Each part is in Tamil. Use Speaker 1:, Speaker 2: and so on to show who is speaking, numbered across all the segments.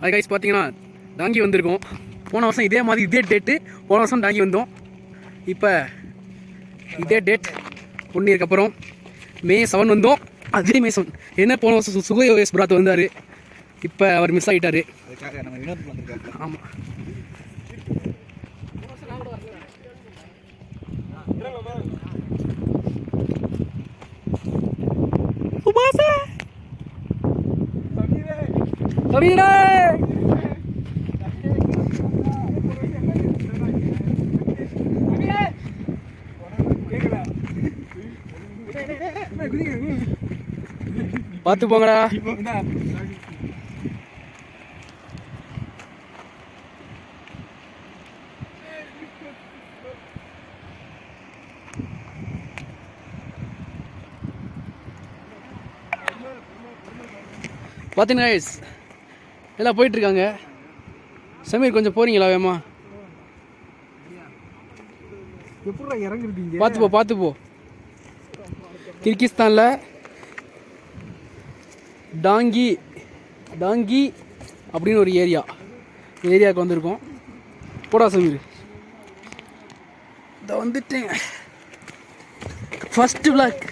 Speaker 1: அது கைஸ் பார்த்தீங்கன்னா டாங்கி வந்திருக்கோம். போன வருஷம் இதே மாதிரி இதே டேட்டு போன வருஷம் டாங்கி வந்தோம். இப்போ இதே டேட் 1 இயருக்கு அப்புறம் May 7 வந்தோம். அதே May 7 என்ன போன வருஷம் சுகயோகேஷ் பிராத் வந்தார். இப்போ அவர் மிஸ் ஆகிட்டார். ஆமாம். பார்த்து போங்கடா. பார்த்தீங்கன்னா எல்லாம் போயிட்டுருக்காங்க. சமீர் கொஞ்சம் போகிறீங்களா வேமா?
Speaker 2: எப்படா இறங்குறீங்க?
Speaker 1: பார்த்து போ. கிர்கிஸ்தானில் டாங்கி அப்படின்னு ஒரு ஏரியாவுக்கு வந்திருக்கோம். போடா சமீர். இதை வந்துட்டேன். ஃபர்ஸ்ட் பிளாக்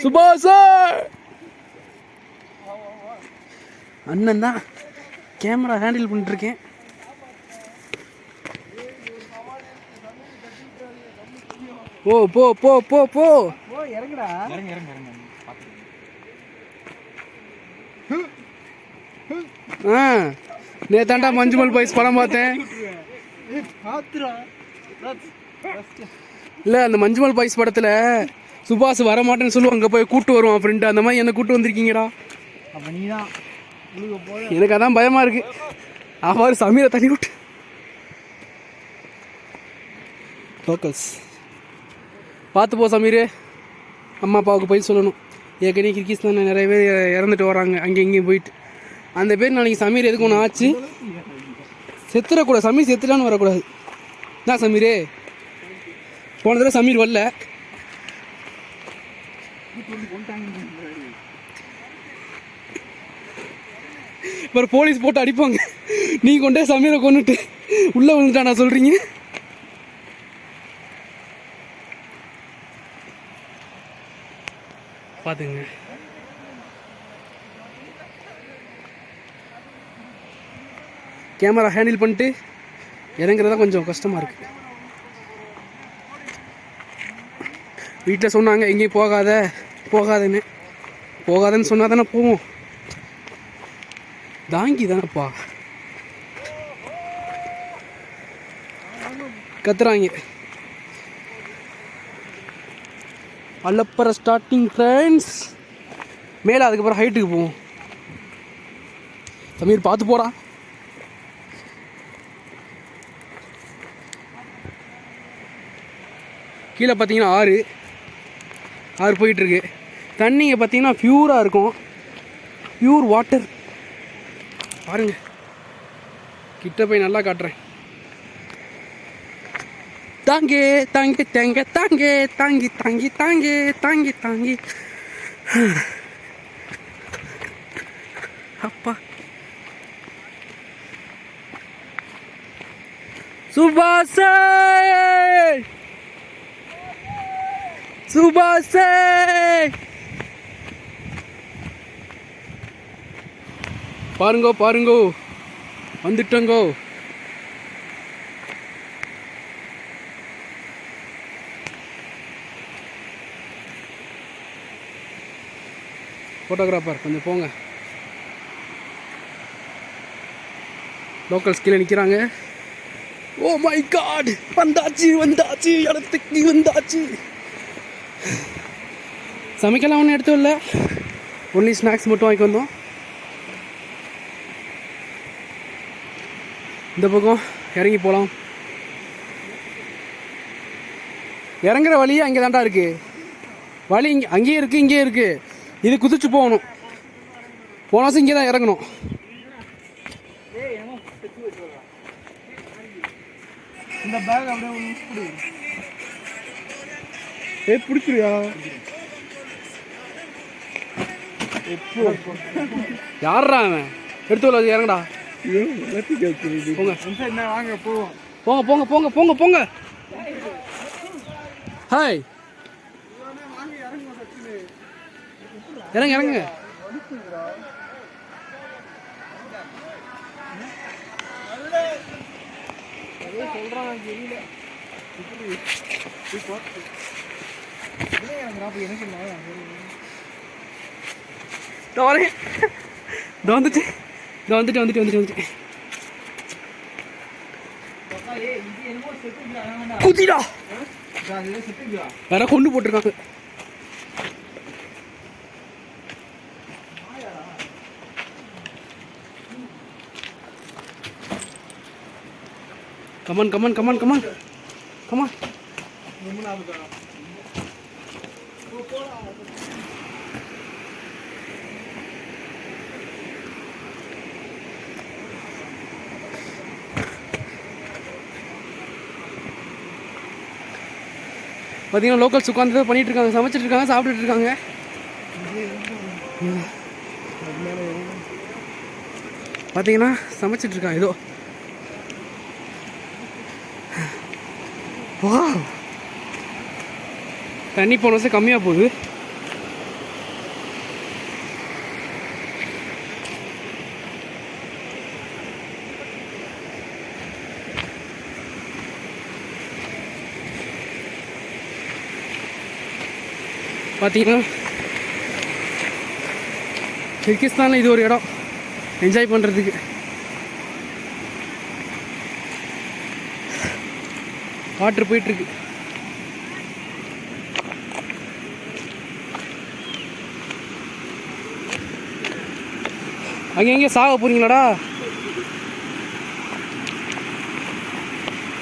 Speaker 1: சுபாஷ் அண்ணன் தான் கேமரா ஹேண்டில் பண்ணிட்டுருக்கேன். போ
Speaker 2: இறங்குடா.
Speaker 1: நேத்தாண்டா மஞ்சுமல் பாய்ஸ் படம் பார்த்தேன். இல்லை, அந்த மஞ்சுமல் பாய்ஸ் படத்தில் சுபாஷ் வரமாட்டேன்னு சொல்லுவோம். அங்கே போய் கூப்பிட்டு வருவான் ஃப்ரெண்டு. அந்த மாதிரி என்ன கூப்பிட்டு வந்திருக்கீங்கடா. எனக்கு அதான் பயமாக இருக்கு. அவர் சமீரை தண்ணி விட்டு லோக்கல்ஸ் பார்த்து போ சமீர். அம்மா அப்பாவுக்கு போய் சொல்லணும். ஏற்கனவே கிர்கிஸ்தான் நிறைய பேர் இறந்துட்டு வராங்க அங்கே இங்கேயும் போயிட்டு. அந்த பேர் நாளைக்கு சமீர் எதுக்கு ஒன்று ஆச்சு செத்துடக்கூடாது. சமீர் செத்துட்டான்னு வரக்கூடாது. தான் சமீர் போன தடவை சமீர் வரல. இப்போ போலீஸ் போட்டு அடிப்பாங்க. நீ கொண்டே சமீரை கொண்டுட்டு உள்ளே வந்துட்டானா சொல்கிறீங்க? பார்த்துங்க. கேமரா ஹேண்டில் பண்ணிட்டு இறங்குறதா கொஞ்சம் கஷ்டமாக இருக்குது. வீட்டில் சொன்னாங்க எங்கேயும் போகாதன்னு சொன்னால் தானே போவோம். டாங்கி தானேப்பா கத்துறாங்க. அல்லப்பற ஸ்டார்டிங் ஃப்ரெண்ட்ஸ். மேலே அதுக்கப்புறம் ஹைட்டுக்கு போவோம். சமீர் பார்த்து போடா. கீழே பார்த்தீங்கன்னா ஆறு போயிட்டுருக்கு. தண்ணிங்க பார்த்தீங்கன்னா பியூராக இருக்கும். பியூர் வாட்டர் பாருங்க. கிட்ட போய் நல்லா காட்டுறேன். தாங்கி அப்பா. சுபாஷ் பாருங்கோ வந்துட்டங்கோ. ஃபோட்டோகிராஃபர் கொஞ்சம் போங்க. லோக்கல்ஸ் கீழே நிற்கிறாங்க. ஓ மை காட், வந்தாச்சு இடத்துக்கு வந்தாச்சு. சமைக்கலாம் ஒன்றும் எடுத்து இல்லை, ஒன்லி ஸ்நாக்ஸ் மட்டும் வாங்கி வந்தோம். இந்த பக்கம் இறங்கி போகலாம். இறங்குற வழியே அங்கே தாண்டா இருக்குது. வழி அங்கேயே இருக்குது. இது குதிச்சு போகணும். போன வருஷம் இங்கே தான் இறங்கணும்.
Speaker 2: இந்த பேக் அப்படியே பிடிச்சிருயா? எப்போ
Speaker 1: யாரா அவன் எடுத்து வரல இறங்கடா போங்க
Speaker 2: என்ன வாங்க போவோம்.
Speaker 1: போங்க போங்க போங்க போங்க போங்க ஹாய் இறங்க இறங்குங்க
Speaker 2: சொல்றான் தெரியல. எனக்கு
Speaker 1: வரேன் வந்துட்டு வந்துட்டு வந்துட்டு வந்துட்டு வந்துட்டு குதிடா வேற கொண்டு போட்டிருக்காங்க. Come on come on come on come on come on பார்த்தீங்கன்னா லோக்கல்ஸ் உட்காந்து பண்ணிட்டு இருக்காங்க, சமைச்சிட்டு இருக்காங்க, சாப்பிட்டுட்டு இருக்காங்க. பார்த்தீங்கன்னா சமைச்சிட்டு இருக்காங்க ஏதோ. வா தண்ணி போன வருஷம் கம்மியாக போகுது. பார்த்தீங்கன்னா கிர்கிஸ்தானில் இது ஒரு இடம் என்ஜாய் பண்ணுறதுக்கு. வாட்டர் போயிட்டுருக்கு. அங்கே எங்கேயும் சாக போகிறீங்களாடா?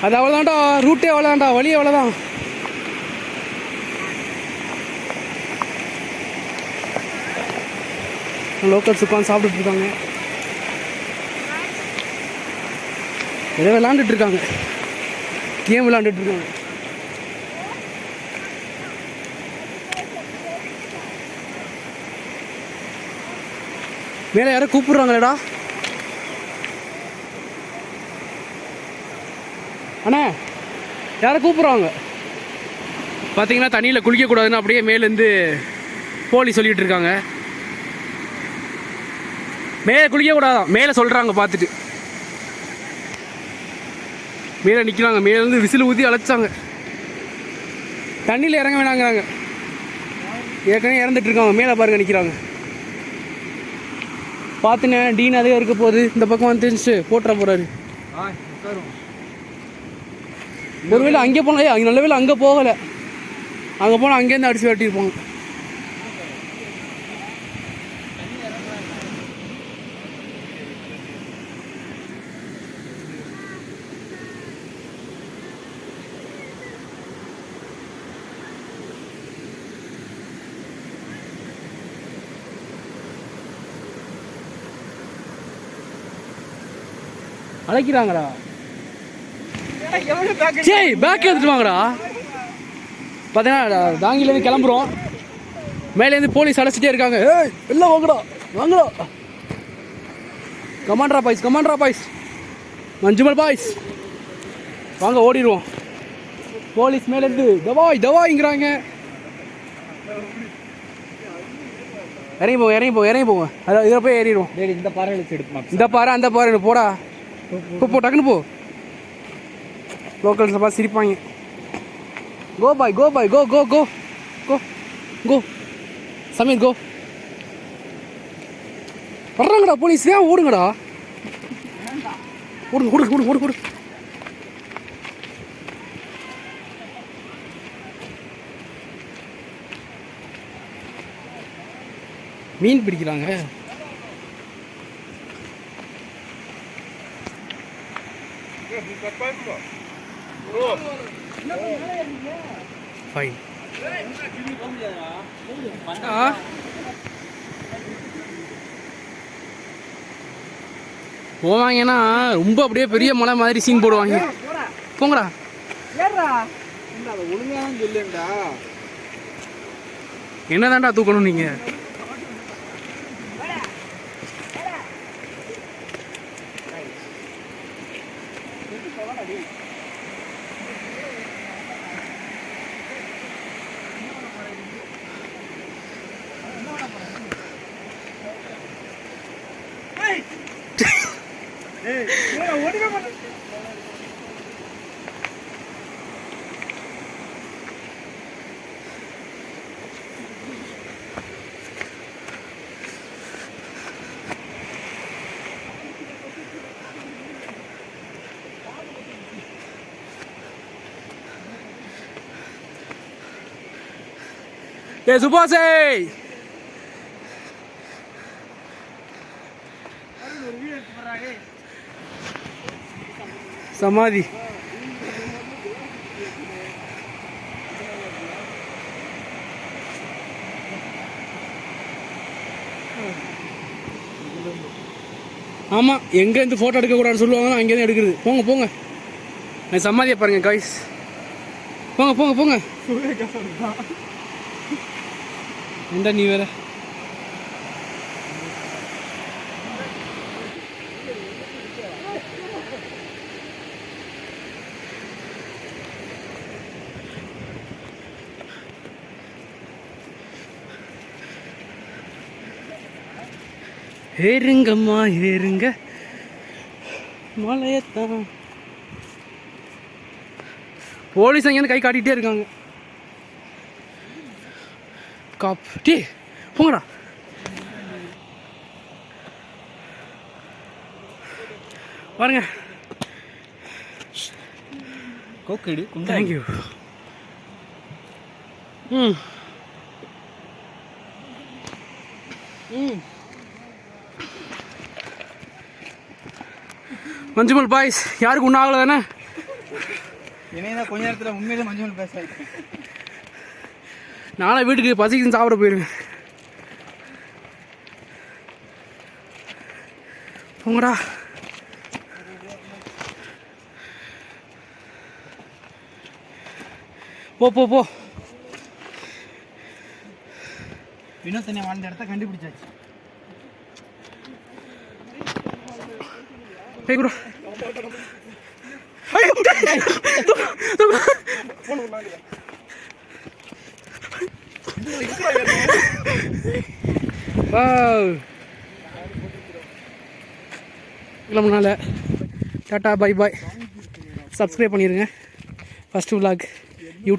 Speaker 1: அது அவ்வளோதான்டா, ரூட்டே அவ்வளோதான்டா, வழி அவ்வளோதான். லோக்கல்ஸ் உட்காந்து சாப்பிட்டுட்டு இருக்காங்க, ஏதோ விளாண்டுட்டு இருக்காங்க, கேம் விளாண்டுட்டு இருக்காங்க. மேலே யாரோ கூப்பிடுறாங்களேடா. அண்ணா யாரை கூப்பிடுறாங்க? பார்த்தீங்கன்னா தண்ணியில் குளிக்கக்கூடாதுன்னு அப்படியே மேலேருந்து போலி சொல்லிகிட்டு இருக்காங்க. மேலே குளிக்கக்கூடாதான் மேலே சொல்கிறாங்க. பார்த்துட்டு மேலே நிற்கிறாங்க, மேலேருந்து விசில் ஊற்றி அழைச்சாங்க. தண்ணியில் இறங்க வேணாங்கிறாங்க. ஏற்கனவே இறந்துட்டு இருக்காங்க, மேலே பாருங்க நிற்கிறாங்க. பார்த்துனே டீன் அதே இருக்க போகுது. இந்த பக்கம் வந்து தெரிஞ்சு போட்டுற போகிறாரு. ஒருவேளை அங்கே போனால் அங்கே நல்ல வேலை அங்கே போகலை. அங்கே போனால் அங்கேருந்து அடித்து வெட்டியிருப்பாங்க. அழைக்கிறாங்கடா. சரி பேக் எடுத்துட்டு வாங்கடா. பார்த்தீங்கன்னா தாங்கிலேருந்து கிளம்புறோம். மேலேருந்து போலீஸ் அழைச்சிட்டே இருக்காங்க. ஏய் எல்லாம் வாங்கடா வாங்கடா. கமாண்ட்ரா பாய்ஸ், கமாண்ட்ரா பாய்ஸ், மஞ்சுமல் பாய்ஸ் வாங்க ஓடிடுவோம். போலீஸ் மேலேருந்து தவாய் தவாய்ங்கிறாங்க. இறங்கி போங்க இறங்கி போங்க இறங்கி போங்க. அதான் இதில் போய் ஏறிடுவோம்.
Speaker 2: இந்த பாறை எடுப்போம்.
Speaker 1: இந்த பாறை அந்த பாறை போடா. போ டக்குன்னு போ. லோக்கல்ஸ் பார்த்து சிரிப்பாங்க. கோ பாய் கோ பாய் கோ கோ கோ கோ கோ சமீர் கோ. வர்றாங்கடா போலீஸ். ஏன் ஓடுங்கடா, ஓடுங்க ஓடுங்க ஓடுங்க ஓடு ஓடு. மீன் பிடிக்கிறாங்க. ஃபைன். போவாங்கன்னா ரொம்ப அப்படியே பெரிய மலை மாதிரி சீன் போடுவாங்க. போங்கடா. என்னதான்டா தூக்கணும் நீங்க? ஏ சுபாஷே சமாதி ஆமாம் எங்கேருந்து ஃபோட்டோ எடுக்கக்கூடாதுன்னு சொல்லுவாங்க அங்கேருந்து எடுக்கிறது. போங்க போங்க, நான் சமாதியை பாருங்கள் காய்ஸ். போங்க போங்க போங்க. எந்த நீ வேற ஏறுங்கம்மா ஏறுங்க மலையத்தான். போலீஸ் அங்கேருந்து கை காட்டிகிட்டே இருக்காங்க. காப் டீ போங்கடா. பாருங்க
Speaker 2: கோக்கடி
Speaker 1: தேங்க்யூ. ம் ம் மஞ்சுமல் பாய்ஸ் யாருக்கு ஒன்றும் ஆகலை தானே?
Speaker 2: என்னையா கொஞ்ச நேரத்தில் உண்மையிலே மஞ்சள் பேச
Speaker 1: நானே வீட்டுக்கு பசிக்குன்னு சாப்பிட போயிருவேன். போங்கடா. போ போ போ.
Speaker 2: வினோத்தனை வாழ்ந்த இடத்த கண்டுபிடிச்சாச்சு.
Speaker 1: கூட கிளம்புனால டாட்டா பை பாய். சப்ஸ்கிரைப் பண்ணிடுங்க. First vlog YouTube.